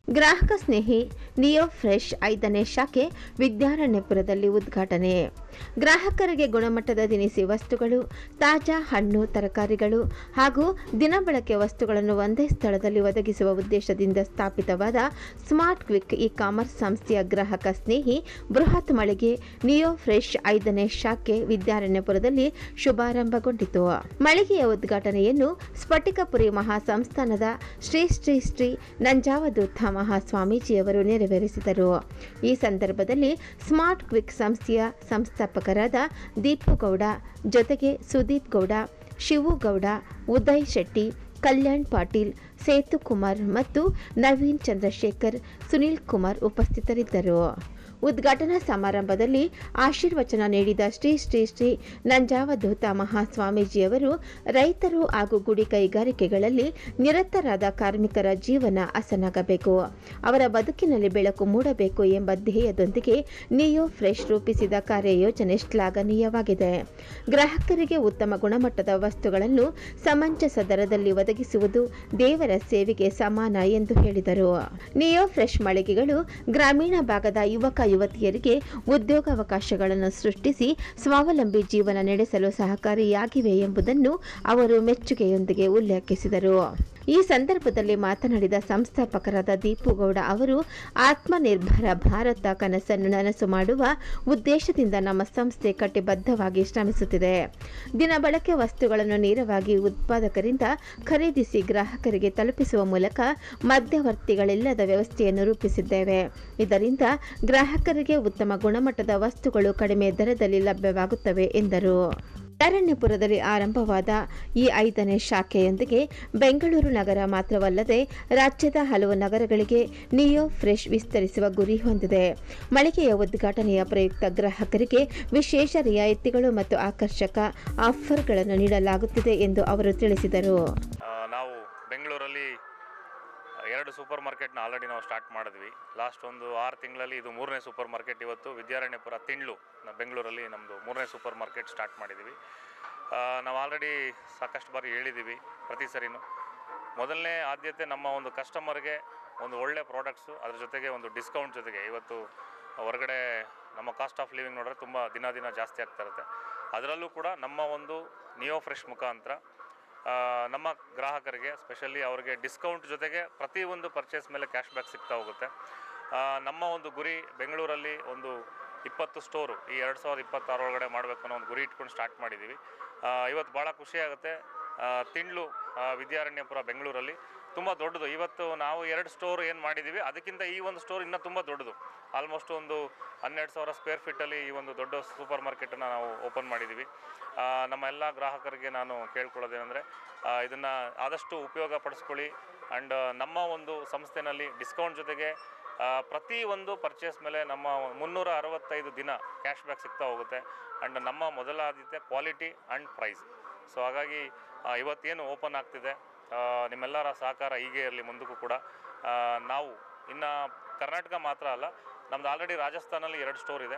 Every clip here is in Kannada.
ಗ್ರಾಹಕ ಸ್ನೇಹಿ ನಿಯೋ ಫ್ರೆಶ್ 5ನೇ ಶಾಖೆ ವಿದ್ಯಾರಣ್ಯಪುರದಲ್ಲಿ ಉದ್ಘಾಟನೆ. ಗ್ರಾಹಕರಿಗೆ ಗುಣಮಟ್ಟದ ದಿನಸಿ ವಸ್ತುಗಳು, ತಾಜಾ ಹಣ್ಣು ತರಕಾರಿಗಳು ಹಾಗೂ ದಿನಬಳಕೆ ವಸ್ತುಗಳನ್ನು ಒಂದೇ ಸ್ಥಳದಲ್ಲಿ ಒದಗಿಸುವ ಉದ್ದೇಶದಿಂದ ಸ್ಥಾಪಿತವಾದ ಸ್ಮಾರ್ಟ್ ಕ್ವಿಕ್ ಇ-ಕಾಮರ್ಸ್ ಸಂಸ್ಥೆಯ ಗ್ರಾಹಕ ಸ್ನೇಹಿ ಬೃಹತ್ ಮಳಿಗೆ ನಿಯೋ ಫ್ರೆಶ್ 5ನೇ ಶಾಖೆ ವಿದ್ಯಾರಣ್ಯಪುರದಲ್ಲಿ ಶುಭಾರಂಭಗೊಂಡಿತು. ಮಳಿಗೆಯ ಉದ್ಘಾಟನೆಯನ್ನು ಸ್ಫಟಿಕಪುರಿ ಮಹಾಸಂಸ್ಥಾನದ ಶ್ರೀ ಶ್ರೀ ಶ್ರೀ ನಂಜಾವಧೂತ ಮಹಾಸ್ವಾಮೀಜಿಯವರು ನೆರವೇರಿಸಿದರು. ಈ ಸಂದರ್ಭದಲ್ಲಿ ಸ್ಮಾರ್ಟ್ ಕ್ವಿಕ್ ಸಂಸ್ಥೆಯ ಸಂಸ್ಥಾಪಕರಾದ ದೀಪು ಗೌಡ ಜೊತೆಗೆ ಸುದೀಪ್ ಗೌಡ, ಶಿವು ಗೌಡ, ಉದಯ್ ಶೆಟ್ಟಿ, ಕಲ್ಯಾಣ್ ಪಾಟೀಲ್, ಸೇತು ಕುಮಾರ್ ಮತ್ತು ನವೀನ್ ಚಂದ್ರಶೇಖರ್, ಸುನೀಲ್ ಕುಮಾರ್ ಉಪಸ್ಥಿತರಿದ್ದರು. ಉದ್ಘಾಟನಾ ಸಮಾರಂಭದಲ್ಲಿ ಆಶೀರ್ವಚನ ನೀಡಿದ ಶ್ರೀ ಶ್ರೀ ಶ್ರೀ ನಂಜಾವಧೂತ ಮಹಾಸ್ವಾಮೀಜಿಯವರು ರೈತರು ಹಾಗೂ ಗುಡಿ ಕೈಗಾರಿಕೆಗಳಲ್ಲಿ ನಿರತರಾದ ಕಾರ್ಮಿಕರ ಜೀವನ ಹಸನಾಗಬೇಕು, ಅವರ ಬದುಕಿನಲ್ಲಿ ಬೆಳಕು ಮೂಡಬೇಕು ಎಂಬ ಧ್ಯೇಯದೊಂದಿಗೆ ನಿಯೋ ಫ್ರೆಶ್ ರೂಪಿಸಿದ ಕಾರ್ಯಯೋಜನೆ ಶ್ಲಾಘನೀಯವಾಗಿದೆ. ಗ್ರಾಹಕರಿಗೆ ಉತ್ತಮ ಗುಣಮಟ್ಟದ ವಸ್ತುಗಳನ್ನು ಸಮಂಜಸ ದರದಲ್ಲಿ ಒದಗಿಸುವುದು ದೇವರ ಸೇವೆಗೆ ಸಮಾನ ಎಂದು ಹೇಳಿದರು. ನಿಯೋ ಫ್ರೆಶ್ ಮಳಿಗೆಗಳು ಗ್ರಾಮೀಣ ಭಾಗದ ಯುವತಿಯರಿಗೆ ಉದ್ಯೋಗಾವಕಾಶಗಳನ್ನು ಸೃಷ್ಟಿಸಿ ಸ್ವಾವಲಂಬಿ ಜೀವನ ನಡೆಸಲು ಸಹಕಾರಿಯಾಗಿವೆ ಎಂಬುದನ್ನು ಅವರು ಮೆಚ್ಚುಗೆಯೊಂದಿಗೆ ಉಲ್ಲೇಖಿಸಿದರು. ಈ ಸಂದರ್ಭದಲ್ಲಿ ಮಾತನಾಡಿದ ಸಂಸ್ಥಾಪಕರಾದ ದೀಪುಗೌಡ ಅವರು, ಆತ್ಮನಿರ್ಭರ ಭಾರತ ಕನಸನ್ನು ನನಸು ಮಾಡುವ ಉದ್ದೇಶದಿಂದ ನಮ್ಮ ಸಂಸ್ಥೆ ಕಟಿಬದ್ಧವಾಗಿ ಶ್ರಮಿಸುತ್ತಿದೆ. ದಿನಬಳಕೆ ವಸ್ತುಗಳನ್ನು ನೇರವಾಗಿ ಉತ್ಪಾದಕರಿಂದ ಖರೀದಿಸಿ ಗ್ರಾಹಕರಿಗೆ ತಲುಪಿಸುವ ಮೂಲಕ ಮಧ್ಯವರ್ತಿಗಳಿಲ್ಲದ ವ್ಯವಸ್ಥೆಯನ್ನು ರೂಪಿಸಿದ್ದೇವೆ. ಇದರಿಂದ ಗ್ರಾಹಕರಿಗೆ ಉತ್ತಮ ಗುಣಮಟ್ಟದ ವಸ್ತುಗಳು ಕಡಿಮೆ ದರದಲ್ಲಿ ಲಭ್ಯವಾಗುತ್ತವೆ ಎಂದರು. ವಿದ್ಯಾರಣ್ಯಪುರದಲ್ಲಿ ಆರಂಭವಾದ ಈ 5ನೇ ಶಾಖೆಯೊಂದಿಗೆ ಬೆಂಗಳೂರು ನಗರ ಮಾತ್ರವಲ್ಲದೆ ರಾಜ್ಯದ ಹಲವು ನಗರಗಳಿಗೆ ನಿಯೋ ಫ್ರೆಶ್ ವಿಸ್ತರಿಸುವ ಗುರಿ ಹೊಂದಿದೆ. ಮಳಿಗೆಯ ಉದ್ಘಾಟನೆಯ ಪ್ರಯುಕ್ತ ಗ್ರಾಹಕರಿಗೆ ವಿಶೇಷ ರಿಯಾಯಿತಿಗಳು ಮತ್ತು ಆಕರ್ಷಕ ಆಫರ್ಗಳನ್ನು ನೀಡಲಾಗುತ್ತಿದೆ ಎಂದು ಅವರು ತಿಳಿಸಿದರು. ನಾವು ಬೆಂಗಳೂರಲ್ಲಿ 2 ಸೂಪರ್ ಮಾರ್ಕೆಟ್ನ ಆಲ್ರೆಡಿ ನಾವು ಸ್ಟಾರ್ಟ್ ಮಾಡಿದ್ವಿ. ಲಾಸ್ಟ್ ಒಂದು 6 ತಿಂಗಳಲ್ಲಿ ಇದು 3ನೇ ಸೂಪರ್ ಮಾರ್ಕೆಟ್. ಇವತ್ತು ವಿದ್ಯಾರಣ್ಯಪುರ ತಿಂಡ್ಲು ಬೆಂಗಳೂರಲ್ಲಿ ನಮ್ಮದು 3ನೇ ಸೂಪರ್ ಮಾರ್ಕೆಟ್ ಸ್ಟಾರ್ಟ್ ಮಾಡಿದ್ದೀವಿ. ನಾವು ಆಲ್ರೆಡಿ ಸಾಕಷ್ಟು ಬಾರಿ ಹೇಳಿದ್ದೀವಿ, ಪ್ರತಿ ಸರಿನೂ ಮೊದಲನೇ ಆದ್ಯತೆ ನಮ್ಮ ಒಂದು ಕಸ್ಟಮರ್ಗೆ ಒಂದು ಒಳ್ಳೆ ಪ್ರಾಡಕ್ಟ್ಸು, ಅದ್ರ ಜೊತೆಗೆ ಒಂದು ಡಿಸ್ಕೌಂಟ್ ಜೊತೆಗೆ. ಇವತ್ತು ಹೊರಗಡೆ ನಮ್ಮ ಕಾಸ್ಟ್ ಆಫ್ ಲಿವಿಂಗ್ ನೋಡಿದ್ರೆ ತುಂಬ ದಿನ ಜಾಸ್ತಿ ಆಗ್ತಾ ಇರುತ್ತೆ. ಅದರಲ್ಲೂ ಕೂಡ ನಮ್ಮ ಒಂದು ನಿಯೋ ಫ್ರೆಶ್ ಮುಖಾಂತರ ನಮ್ಮ ಗ್ರಾಹಕರಿಗೆ ಸ್ಪೆಷಲಿ ಅವರಿಗೆ ಡಿಸ್ಕೌಂಟ್ ಜೊತೆಗೆ ಪ್ರತಿಯೊಂದು ಪರ್ಚೇಸ್ ಮೇಲೆ ಕ್ಯಾಶ್ ಬ್ಯಾಕ್ ಸಿಗ್ತಾ ಹೋಗುತ್ತೆ. ನಮ್ಮ ಒಂದು ಗುರಿ ಬೆಂಗಳೂರಲ್ಲಿ ಒಂದು 20 ಸ್ಟೋರು ಈ 2026 ಒಳಗಡೆ ಮಾಡಬೇಕು ಅನ್ನೋ ಒಂದು ಗುರಿ ಇಟ್ಕೊಂಡು ಸ್ಟಾರ್ಟ್ ಮಾಡಿದ್ದೀವಿ. ಇವತ್ತು ಭಾಳ ಖುಷಿಯಾಗುತ್ತೆ. ತಿಂಡ್ಲು ವಿದ್ಯಾರಣ್ಯಪುರ ಬೆಂಗಳೂರಲ್ಲಿ ತುಂಬ ದೊಡ್ಡದು. ಇವತ್ತು ನಾವು 2 ಸ್ಟೋರ್ ಏನು ಮಾಡಿದ್ದೀವಿ ಅದಕ್ಕಿಂತ ಈ ಒಂದು ಸ್ಟೋರ್ ಇನ್ನೂ ತುಂಬ ದೊಡ್ಡದು. ಆಲ್ಮೋಸ್ಟ್ ಒಂದು 12,000 ಸ್ಕ್ವೇರ್ ಫೀಟಲ್ಲಿ ಈ ಒಂದು ದೊಡ್ಡ ಸೂಪರ್ ಮಾರ್ಕೆಟನ್ನು ನಾವು ಓಪನ್ ಮಾಡಿದ್ದೀವಿ. ನಮ್ಮ ಎಲ್ಲ ಗ್ರಾಹಕರಿಗೆ ನಾನು ಕೇಳ್ಕೊಳ್ಳೋದೇನೆಂದರೆ, ಇದನ್ನು ಆದಷ್ಟು ಉಪಯೋಗ ಪಡಿಸ್ಕೊಳ್ಳಿ. ಆ್ಯಂಡ್ ನಮ್ಮ ಒಂದು ಸಂಸ್ಥೆಯಲ್ಲಿ ಡಿಸ್ಕೌಂಟ್ ಜೊತೆಗೆ ಪ್ರತಿ ಒಂದು ಪರ್ಚೇಸ್ ಮೇಲೆ ನಮ್ಮ 365 ದಿನ ಕ್ಯಾಶ್ ಬ್ಯಾಕ್ ಸಿಗ್ತಾ ಹೋಗುತ್ತೆ. ಆ್ಯಂಡ್ ನಮ್ಮ ಮೊದಲ ಆದ್ಯತೆ ಕ್ವಾಲಿಟಿ ಆ್ಯಂಡ್ ಪ್ರೈಸ್. ಸೊ ಹಾಗಾಗಿ ಇವತ್ತೇನು ಓಪನ್ ಆಗ್ತಿದೆ, ನಿಮ್ಮೆಲ್ಲರ ಸಹಕಾರ ಹೀಗೆ ಇರಲಿ ಮುಂದಕ್ಕೂ ಕೂಡ. ನಾವು ಇನ್ನು ಕರ್ನಾಟಕ ಮಾತ್ರ ಅಲ್ಲ, ನಮ್ಮದು ಆಲ್ರೆಡಿ ರಾಜಸ್ಥಾನಲ್ಲಿ 2 ಸ್ಟೋರ್ ಇದೆ.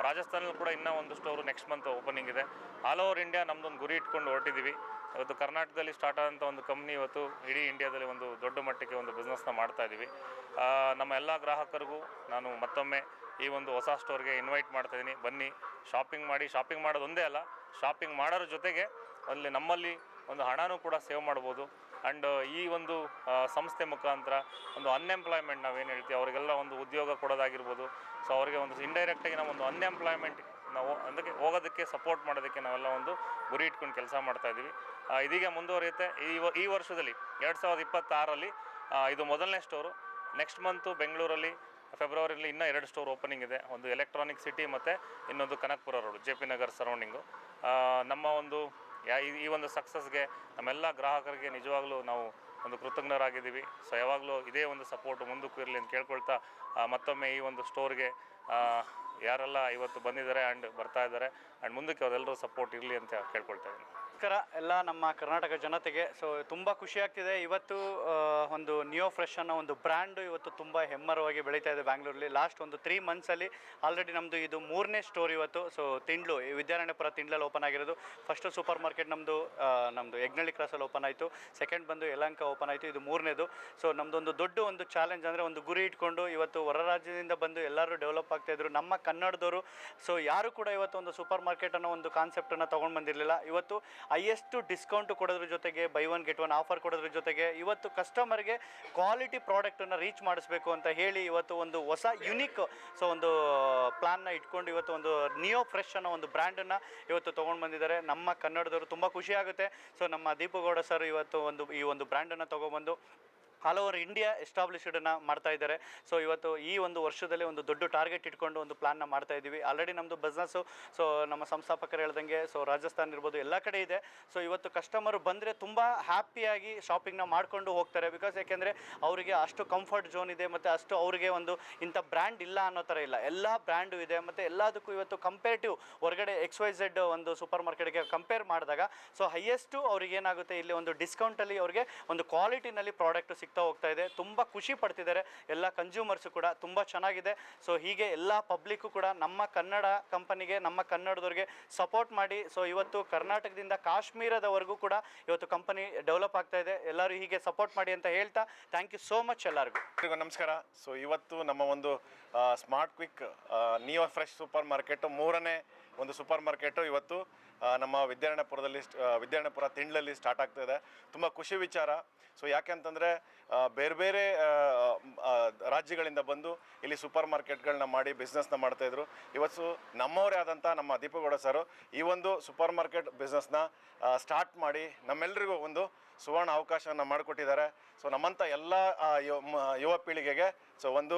ರಾಜಸ್ಥಾನಲ್ಲಿ ಕೂಡ ಇನ್ನೂ ಒಂದು ಸ್ಟೋರು ನೆಕ್ಸ್ಟ್ ಮಂತ್ ಓಪನಿಂಗ್ ಇದೆ. ಆಲ್ ಓವರ್ ಇಂಡಿಯಾ ನಮ್ಮದೊಂದು ಗುರಿ ಇಟ್ಕೊಂಡು ಹೊರಟಿದ್ದೀವಿ. ಇವತ್ತು ಕರ್ನಾಟಕದಲ್ಲಿ ಸ್ಟಾರ್ಟ್ ಆದಂಥ ಒಂದು ಕಂಪ್ನಿ ಇವತ್ತು ಇಡೀ ಇಂಡಿಯಾದಲ್ಲಿ ಒಂದು ದೊಡ್ಡ ಮಟ್ಟಕ್ಕೆ ಒಂದು ಬಿಸ್ನೆಸ್ನ ಮಾಡ್ತಾಯಿದ್ದೀವಿ. ನಮ್ಮ ಎಲ್ಲ ಗ್ರಾಹಕರಿಗೂ ನಾನು ಮತ್ತೊಮ್ಮೆ ಈ ಒಂದು ಹೊಸ ಸ್ಟೋರ್ಗೆ ಇನ್ವೈಟ್ ಮಾಡ್ತಾಯಿದ್ದೀನಿ. ಬನ್ನಿ, ಶಾಪಿಂಗ್ ಮಾಡಿ. ಶಾಪಿಂಗ್ ಮಾಡೋದು ಒಂದೇ ಅಲ್ಲ, ಶಾಪಿಂಗ್ ಮಾಡೋದ್ರ ಜೊತೆಗೆ ಅಲ್ಲಿ ನಮ್ಮಲ್ಲಿ ಒಂದು ಹಣನೂ ಕೂಡ ಸೇವ್ ಮಾಡ್ಬೋದು. ಆ್ಯಂಡ್ ಈ ಒಂದು ಸಂಸ್ಥೆ ಮುಖಾಂತರ ಒಂದು ಅನ್ಎಂಪ್ಲಾಯ್ಮೆಂಟ್ ನಾವೇನು ಹೇಳ್ತೀವಿ ಅವರಿಗೆಲ್ಲ ಒಂದು ಉದ್ಯೋಗ ಕೊಡೋದಾಗಿರ್ಬೋದು. ಸೊ ಅವರಿಗೆ ಒಂದು ಇಂಡೈರೆಕ್ಟಾಗಿ ನಾವು ಒಂದು ಅನ್ಎಂಪ್ಲಾಯ್ಮೆಂಟ್ ನಾವು ಅದಕ್ಕೆ ಹೋಗೋದಕ್ಕೆ ಸಪೋರ್ಟ್ ಮಾಡೋದಕ್ಕೆ ನಾವೆಲ್ಲ ಒಂದು ಗುರಿ ಇಟ್ಕೊಂಡು ಕೆಲಸ ಮಾಡ್ತಾಯಿದ್ದೀವಿ. ಇದೀಗ ಮುಂದುವರಿಯುತ್ತೆ. ಈ ವರ್ಷದಲ್ಲಿ 2026ರಲ್ಲಿ ಇದು ಮೊದಲನೇ ಸ್ಟೋರು. ನೆಕ್ಸ್ಟ್ ಮಂತು ಬೆಂಗಳೂರಲ್ಲಿ ಫೆಬ್ರವರಿಯಲ್ಲಿ ಇನ್ನೂ 2 ಸ್ಟೋರ್ ಓಪನಿಂಗ್ ಇದೆ. ಒಂದು ಎಲೆಕ್ಟ್ರಾನಿಕ್ ಸಿಟಿ ಮತ್ತು ಇನ್ನೊಂದು Kanakapura road, JP Nagar surrounding. ನಮ್ಮ ಒಂದು ಈ ಒಂದು ಸಕ್ಸಸ್ಗೆ ನಮ್ಮೆಲ್ಲ ಗ್ರಾಹಕರಿಗೆ ನಿಜವಾಗ್ಲೂ ನಾವು ಒಂದು ಕೃತಜ್ಞರಾಗಿದ್ದೀವಿ. ಸೊ ಯಾವಾಗಲೂ ಇದೇ ಒಂದು ಸಪೋರ್ಟ್ ಮುಂದಕ್ಕೂ ಇರಲಿ ಅಂತ ಕೇಳ್ಕೊಳ್ತಾ, ಮತ್ತೊಮ್ಮೆ ಈ ಒಂದು ಸ್ಟೋರ್ಗೆ ಯಾರೆಲ್ಲ ಇವತ್ತು ಬಂದಿದ್ದಾರೆ ಆ್ಯಂಡ್ ಬರ್ತಾ ಇದ್ದಾರೆ ಆ್ಯಂಡ್ ಮುಂದಕ್ಕೆ ಅವರೆಲ್ಲರೂ ಸಪೋರ್ಟ್ ಇರಲಿ ಅಂತ ಕೇಳ್ಕೊಳ್ತಾ ಇದ್ದೀನಿ. ನಮಸ್ಕಾರ ಎಲ್ಲ ನಮ್ಮ ಕರ್ನಾಟಕ ಜನತೆಗೆ. ಸೊ ತುಂಬ ಖುಷಿ ಆಗ್ತಿದೆ ಇವತ್ತು. ಒಂದು ನಿಯೋ ಫ್ರೆಶ್ ಅನ್ನೋ ಒಂದು ಬ್ರ್ಯಾಂಡು ಇವತ್ತು ತುಂಬ ಹೆಮ್ಮರವಾಗಿ ಬೆಳೀತಾ ಇದೆ ಬ್ಯಾಂಗ್ಳೂರಲ್ಲಿ. ಲಾಸ್ಟ್ ಒಂದು 3 ಮಂತ್ಸಲ್ಲಿ ಆಲ್ರೆಡಿ ನಮ್ಮದು ಇದು 3ನೇ ಸ್ಟೋರ್ ಇವತ್ತು. ಸೊ ತಿಂಡ್ಲು ವಿದ್ಯಾರಣ್ಯಪುರ ತಿಂಡ್ಲಲ್ಲಿ ಓಪನ್ ಆಗಿರೋದು. ಫಸ್ಟು ಸೂಪರ್ ಮಾರ್ಕೆಟ್ ನಮ್ಮದು ಯಗ್ನಳ್ಳಿ ಕ್ರಾಸಲ್ಲಿ ಓಪನ್ ಆಯಿತು. ಸೆಕೆಂಡ್ ಬಂದು ಯಲಹಂಕ ಓಪನ್ ಆಯಿತು. ಇದು 3ನೇದು. ಸೊ ನಮ್ಮದೊಂದು ದೊಡ್ಡ ಒಂದು ಚಾಲೆಂಜ್ ಅಂದರೆ ಒಂದು ಗುರಿ ಇಟ್ಕೊಂಡು ಇವತ್ತು ಹೊರ ರಾಜ್ಯದಿಂದ ಬಂದು ಎಲ್ಲರೂ ಡೆವಲಪ್ ಆಗ್ತಾಯಿದ್ರು ನಮ್ಮ ಕನ್ನಡದವರು. ಸೊ ಯಾರು ಕೂಡ ಇವತ್ತು ಒಂದು ಸೂಪರ್ ಮಾರ್ಕೆಟ್ ಅನ್ನೋ ಒಂದು ಕಾನ್ಸೆಪ್ಟನ್ನು ತೊಗೊಂಡು ಬಂದಿರಲಿಲ್ಲ. ಇವತ್ತು ಹೈಯೆಸ್ಟ್ ಡಿಸ್ಕೌಂಟು ಕೊಡೋದ್ರ ಜೊತೆಗೆ buy one get one offer ಕೊಡೋದ್ರ ಜೊತೆಗೆ ಇವತ್ತು ಕಸ್ಟಮರ್ಗೆ ಕ್ವಾಲಿಟಿ ಪ್ರಾಡಕ್ಟನ್ನು ರೀಚ್ ಮಾಡಿಸ್ಬೇಕು ಅಂತ ಹೇಳಿ ಇವತ್ತು ಒಂದು ಹೊಸ ಯುನಿಕ್ ಒಂದು ಪ್ಲಾನ್ನ ಇಟ್ಕೊಂಡು ಇವತ್ತು ಒಂದು ನಿಯೋ ಫ್ರೆಶ್ ಅನ್ನೋ ಒಂದು ಬ್ರ್ಯಾಂಡನ್ನು ಇವತ್ತು ತೊಗೊಂಡು ಬಂದಿದ್ದಾರೆ ನಮ್ಮ ಕನ್ನಡದವರು. ತುಂಬ ಖುಷಿ ಆಗುತ್ತೆ. ಸೊ ನಮ್ಮ ದೀಪಗೌಡ ಸರ್ ಇವತ್ತು ಈ ಒಂದು ಬ್ರ್ಯಾಂಡನ್ನು ತೊಗೊಬಂದು ಆಲ್ ಓವರ್ ಇಂಡಿಯಾ ಎಸ್ಟಾಬ್ಲಿಷ್ಡನ್ನು ಮಾಡ್ತಾ ಇದ್ದಾರೆ. ಸೊ ಇವತ್ತು ಈ ಒಂದು ವರ್ಷದಲ್ಲಿ ಒಂದು ದೊಡ್ಡ ಟಾರ್ಗೆಟ್ ಇಟ್ಕೊಂಡು ಒಂದು ಪ್ಲಾನ್ನ ಮಾಡ್ತಾ ಇದ್ದೀವಿ. ಆಲ್ರೆಡಿ ನಮ್ಮದು ಬಿಸ್ನೆಸ್ಸು ಸೊ ನಮ್ಮ ಸಂಸ್ಥಾಪಕರು ಹೇಳ್ದಂಗೆ ಸೊ ರಾಜಸ್ಥಾನ ಇರ್ಬೋದು ಎಲ್ಲ ಕಡೆ ಇದೆ. ಸೊ ಇವತ್ತು ಕಸ್ಟಮರು ಬಂದರೆ ತುಂಬ ಹ್ಯಾಪಿಯಾಗಿ ಶಾಪಿಂಗ್ನ ಮಾಡಿಕೊಂಡು ಹೋಗ್ತಾರೆ. ಬಿಕಾಸ್ ಯಾಕೆಂದರೆ ಅವರಿಗೆ ಅಷ್ಟು ಕಂಫರ್ಟ್ ಝೋನ್ ಇದೆ ಮತ್ತು ಅಷ್ಟು ಅವರಿಗೆ ಒಂದು ಇಂಥ ಬ್ರ್ಯಾಂಡ್ ಇಲ್ಲ ಅನ್ನೋ ಥರ ಇಲ್ಲ, ಎಲ್ಲ ಬ್ರ್ಯಾಂಡು ಇದೆ. ಮತ್ತು ಎಲ್ಲದಕ್ಕೂ ಇವತ್ತು ಕಂಪೇರ್ಟಿವ್ ಹೊರಗಡೆ XYZ ಒಂದು ಸೂಪರ್ ಮಾರ್ಕೆಟ್ಗೆ ಕಂಪೇರ್ ಮಾಡಿದಾಗ ಸೊ ಹೈಯೆಸ್ಟು ಅವ್ರಿಗೆ ಏನಾಗುತ್ತೆ ಇಲ್ಲಿ ಒಂದು ಡಿಸ್ಕೌಂಟಲ್ಲಿ ಅವ್ರಿಗೆ ಒಂದು ಕ್ವಾಲಿಟಿನಲ್ಲಿ ಪ್ರಾಡಕ್ಟು ಹೋಗ್ತಾ ಇದೆ. ತುಂಬ ಖುಷಿ ಪಡ್ತಿದ್ದಾರೆ ಎಲ್ಲ ಕನ್ಸ್ಯೂಮರ್ಸು ಕೂಡ. ತುಂಬ ಚೆನ್ನಾಗಿದೆ. ಸೊ ಹೀಗೆ ಎಲ್ಲ ಪಬ್ಲಿಕ್ಕು ಕೂಡ ನಮ್ಮ ಕನ್ನಡ ಕಂಪನಿಗೆ ನಮ್ಮ ಕನ್ನಡದವ್ರಿಗೆ ಸಪೋರ್ಟ್ ಮಾಡಿ. ಸೊ ಇವತ್ತು ಕರ್ನಾಟಕದಿಂದ ಕಾಶ್ಮೀರದವರೆಗೂ ಕೂಡ ಇವತ್ತು ಕಂಪನಿ ಡೆವಲಪ್ ಆಗ್ತಾ ಇದೆ. ಎಲ್ಲರೂ ಹೀಗೆ ಸಪೋರ್ಟ್ ಮಾಡಿ ಅಂತ ಹೇಳ್ತಾ ಥ್ಯಾಂಕ್ ಯು ಸೋ ಮಚ್ ಎಲ್ಲರಿಗೂ. ನಮಸ್ಕಾರ. ಸೊ ಇವತ್ತು ನಮ್ಮ ಒಂದು smart quick neo fresh super market 3ನೇ ಒಂದು ಸೂಪರ್ ಮಾರ್ಕೆಟು ಇವತ್ತು ನಮ್ಮ ವಿದ್ಯಾರಣ್ಯಪುರ ತಿಂಡ್ಲಲ್ಲಿ ಸ್ಟಾರ್ಟ್ ಆಗ್ತಾಯಿದೆ. ತುಂಬ ಖುಷಿ ವಿಚಾರ. ಸೊ ಯಾಕೆಂತಂದರೆ ಬೇರೆ ಬೇರೆ ರಾಜ್ಯಗಳಿಂದ ಬಂದು ಇಲ್ಲಿ ಸೂಪರ್ ಮಾರ್ಕೆಟ್ಗಳನ್ನ ಮಾಡಿ ಬಿಸ್ನೆಸ್ನ ಮಾಡ್ತಾಯಿದ್ರು. ಇವತ್ತು ನಮ್ಮವರೇ ಆದಂಥ ನಮ್ಮ ದೀಪಗೌಡ ಸರು ಈ ಒಂದು ಸೂಪರ್ ಮಾರ್ಕೆಟ್ ಬಿಸ್ನೆಸ್ನ ಸ್ಟಾರ್ಟ್ ಮಾಡಿ ನಮ್ಮೆಲ್ಲರಿಗೂ ಒಂದು ಸುವರ್ಣ ಅವಕಾಶವನ್ನು ಮಾಡಿಕೊಟ್ಟಿದ್ದಾರೆ. ಸೊ ನಮ್ಮಂಥ ಎಲ್ಲ ಯುವ ಪೀಳಿಗೆಗೆ ಸೊ ಒಂದು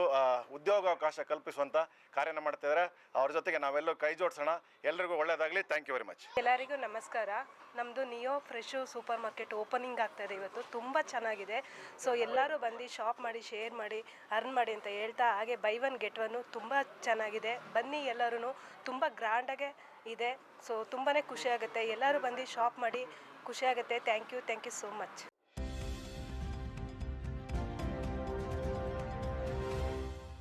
ಉದ್ಯೋಗಾವಕಾಶ ಕಲ್ಪಿಸುವಂಥ ಕಾರ್ಯನ ಮಾಡ್ತಿದ್ದಾರೆ. ಅವ್ರ ಜೊತೆಗೆ ನಾವೆಲ್ಲರೂ ಕೈ ಜೋಡಿಸೋಣ. ಎಲ್ರಿಗೂ ಒಳ್ಳೆಯದಾಗಲಿ. Thank you very much. ಎಲ್ಲರಿಗೂ ನಮಸ್ಕಾರ. ನಮ್ಮದು Neo Fresh super market opening ಆಗ್ತಾಯಿದೆ ಇವತ್ತು. ತುಂಬ ಚೆನ್ನಾಗಿದೆ. ಸೊ ಎಲ್ಲರೂ ಬಂದು ಶಾಪ್ ಮಾಡಿ, ಶೇರ್ ಮಾಡಿ, ಅರ್ನ್ ಮಾಡಿ ಅಂತ ಹೇಳ್ತಾ, ಹಾಗೆ ಬೈ ಒನ್ ಗೆಟ್ ಒನ್ನು ತುಂಬ ಚೆನ್ನಾಗಿದೆ. ಬನ್ನಿ ಎಲ್ಲರೂ. ತುಂಬ ಗ್ರ್ಯಾಂಡಾಗೆ ಇದೆ. ಸೊ ತುಂಬಾ ಖುಷಿಯಾಗುತ್ತೆ. ಎಲ್ಲರೂ ಬಂದು ಶಾಪ್ ಮಾಡಿ ಖುಷಿಯಾಗುತ್ತೆ. Thank you so much.